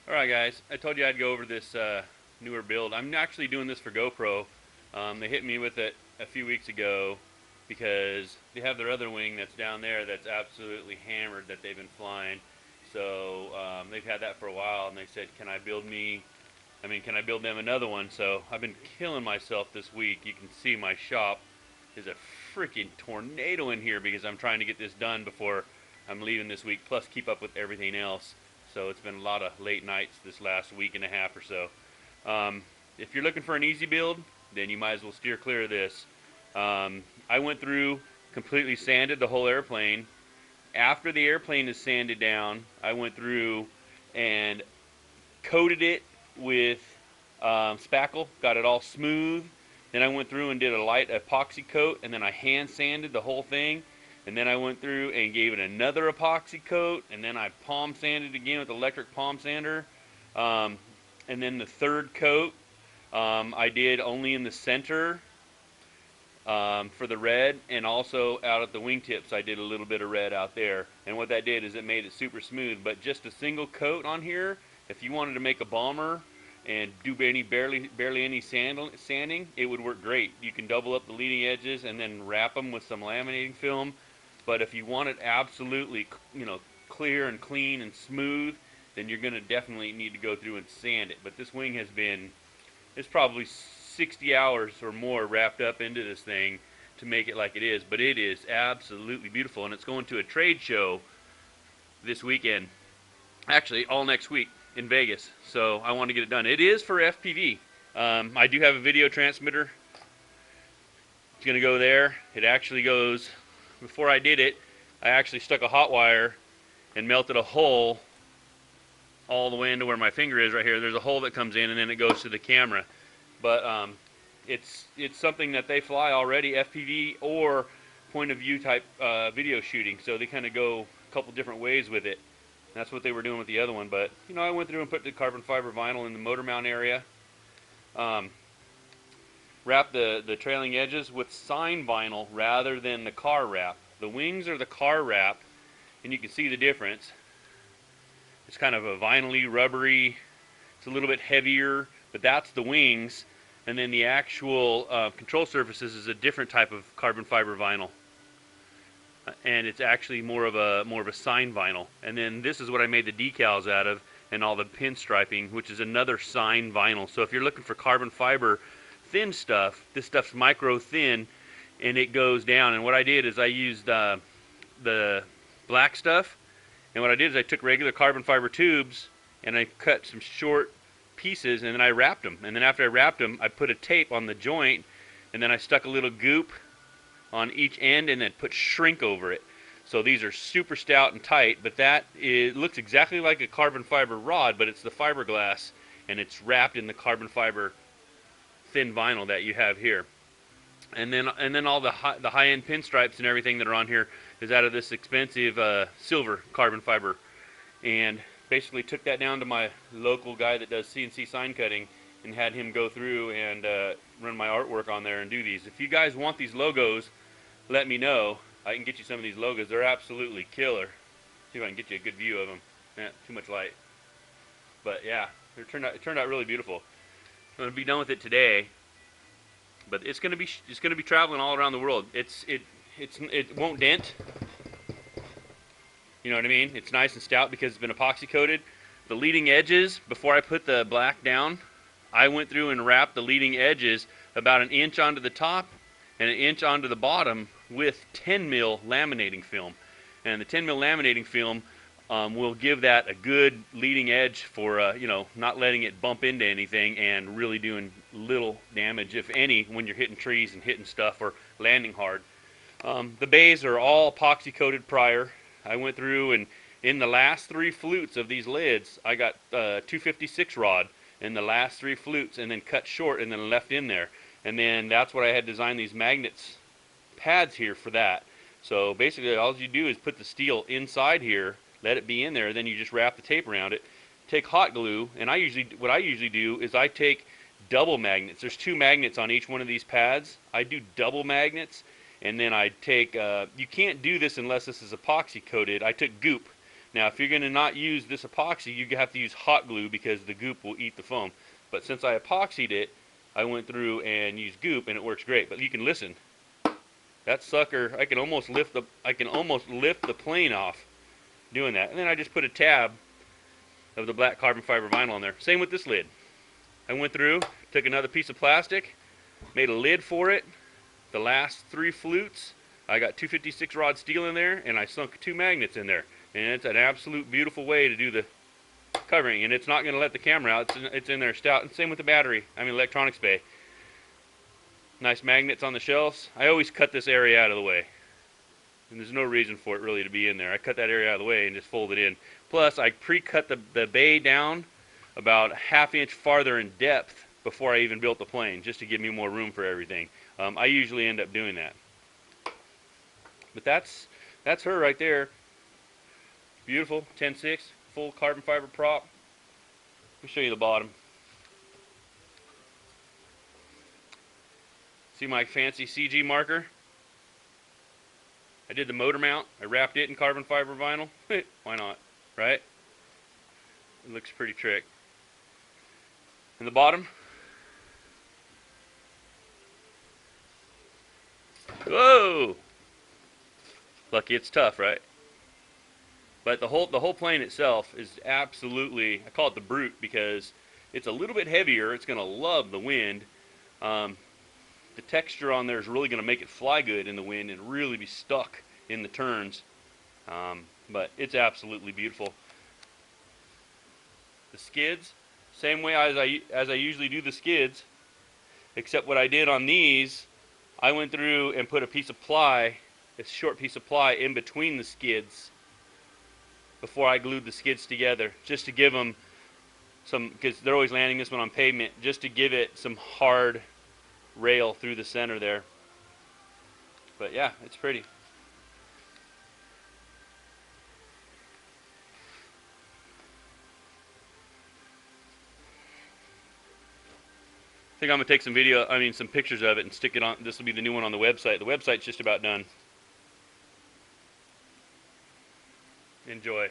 Alright guys, I told you I'd go over this newer build. I'm actually doing this for GoPro. They hit me with it a few weeks ago because they have their other wing that's down there that's absolutely hammered that they've been flying. So they've had that for a while, and they said, can I build them another one? So I've been killing myself this week. You can see my shop is a freaking tornado in here because I'm trying to get this done before I'm leaving this week, plus keep up with everything else. So it's been a lot of late nights this last week and a half or so. If you're looking for an easy build, then you might as well steer clear of this. I went through, completely sanded the whole airplane. After the airplane is sanded down, I went through and coated it with spackle, got it all smooth. Then I went through and did a light epoxy coat, and then I hand sanded the whole thing. And then I went through and gave it another epoxy coat, and then I palm sanded again with electric palm sander. And then the third coat I did only in the center for the red, and also out at the wingtips I did a little bit of red out there. And what that did is it made it super smooth. But just a single coat on here, if you wanted to make a bomber and do barely any sanding, it would work great. You can double up the leading edges and then wrap them with some laminating film. But if you want it absolutely, clear and clean and smooth, then you're going to definitely need to go through and sand it. But this wing it's probably 60 hours or more wrapped up into this thing to make it like it is. But it is absolutely beautiful, and it's going to a trade show this weekend. Actually, all next week in Vegas. So I want to get it done. It is for FPV. I do have a video transmitter. It's going to go there. It actually goes... Before I did it, I actually stuck a hot wire and melted a hole all the way into where my finger is right here. There's a hole that comes in, and then it goes to the camera. But it's something that they fly already, FPV or point of view type video shooting. So they kind of go a couple different ways with it. And that's what they were doing with the other one. But I went through and put the carbon fiber vinyl in the motor mount area. Wrap the trailing edges with sign vinyl rather than the car wrap. The wings are the car wrap, and you can see the difference. It's kind of a vinyl-y, rubbery. It's a little bit heavier, but that's the wings. And then the actual control surfaces is a different type of carbon fiber vinyl, and it's actually more of a sign vinyl. And then this is what I made the decals out of, and all the pinstriping, which is another sign vinyl. So if you're looking for carbon fiber thin stuff, this stuff's micro thin, and it goes down. And what I did is I used the black stuff, and what I did is I took regular carbon fiber tubes and I cut some short pieces, and then I wrapped them. And then after I wrapped them, I put a tape on the joint, and then I stuck a little goop on each end and then put shrink over it. So these are super stout and tight, but it looks exactly like a carbon fiber rod, but it's the fiberglass, and it's wrapped in the carbon fiber thin vinyl that you have here. And then all the high-end pinstripes and everything that are on here is out of this expensive silver carbon fiber. And basically took that down to my local guy that does CNC sign cutting and had him go through and run my artwork on there and do these. If you guys want these logos, let me know. I can get you some of these logos. They're absolutely killer. See if I can get you a good view of them. Too much light. But yeah, it turned out really beautiful. I'm going to be done with it today, but it's going to be traveling all around the world. It won't dent. You know what I mean? It's nice and stout because it's been epoxy coated. The leading edges, before I put the black down, I went through and wrapped the leading edges about an inch onto the top and an inch onto the bottom with 10 mil laminating film. And the 10 mil laminating film will give that a good leading edge for not letting it bump into anything and really doing little damage, if any, when you're hitting trees and hitting stuff or landing hard. The bays are all epoxy coated prior. I went through, and in the last 3 flutes of these lids, I got 256 rod in the last 3 flutes, and then cut short and then left in there. And then that's what I had designed these magnets pads here for that. So basically all you do is put the steel inside here, let it be in there, then you just wrap the tape around it, take hot glue, and what I usually do is I take double magnets. There's 2 magnets on each one of these pads. I do double magnets, and then I take, you can't do this unless this is epoxy coated. I took goop, Now, if you're going to not use this epoxy, you have to use hot glue because the goop will eat the foam. But since I epoxied it, I went through and used goop, and it works great. But you can listen. That sucker, I can almost lift the plane off doing that. And then I just put a tab of the black carbon fiber vinyl on there. Same with this lid. I went through, took another piece of plastic, made a lid for it. The last 3 flutes, I got 256 rod steel in there, and I sunk 2 magnets in there. And it's an absolute beautiful way to do the covering, and it's not going to let the camera out. It's in there stout. And same with the battery. Electronics bay. Nice magnets on the shelves. I always cut this area out of the way, and there's no reason for it really to be in there. I cut that area out of the way and just fold it in. Plus, I pre-cut the bay down about a ½ inch farther in depth before I even built the plane, just to give me more room for everything. I usually end up doing that. But that's her right there. Beautiful 10.6 full carbon fiber prop. Let me show you the bottom. See my fancy CG marker? I did the motor mount. I wrapped it in carbon fiber vinyl. Why not, right? It looks pretty trick. And the bottom. Whoa! Lucky it's tough, right? But the whole plane itself is absolutely, I call it the brute because it's a little bit heavier. It's going to love the wind. The texture on there is really going to make it fly good in the wind and really be stuck in the turns. But it's absolutely beautiful. The skids, same way as I usually do the skids, except what I did on these, I went through and put a piece of ply, a short piece of ply in between the skids before I glued the skids together, just to give them some, because they're always landing this one on pavement, just to give it some hard rail through the center there. But yeah, it's pretty. I think I'm gonna take some pictures of it and stick it on. This will be the new one on the website. The website's just about done. Enjoy.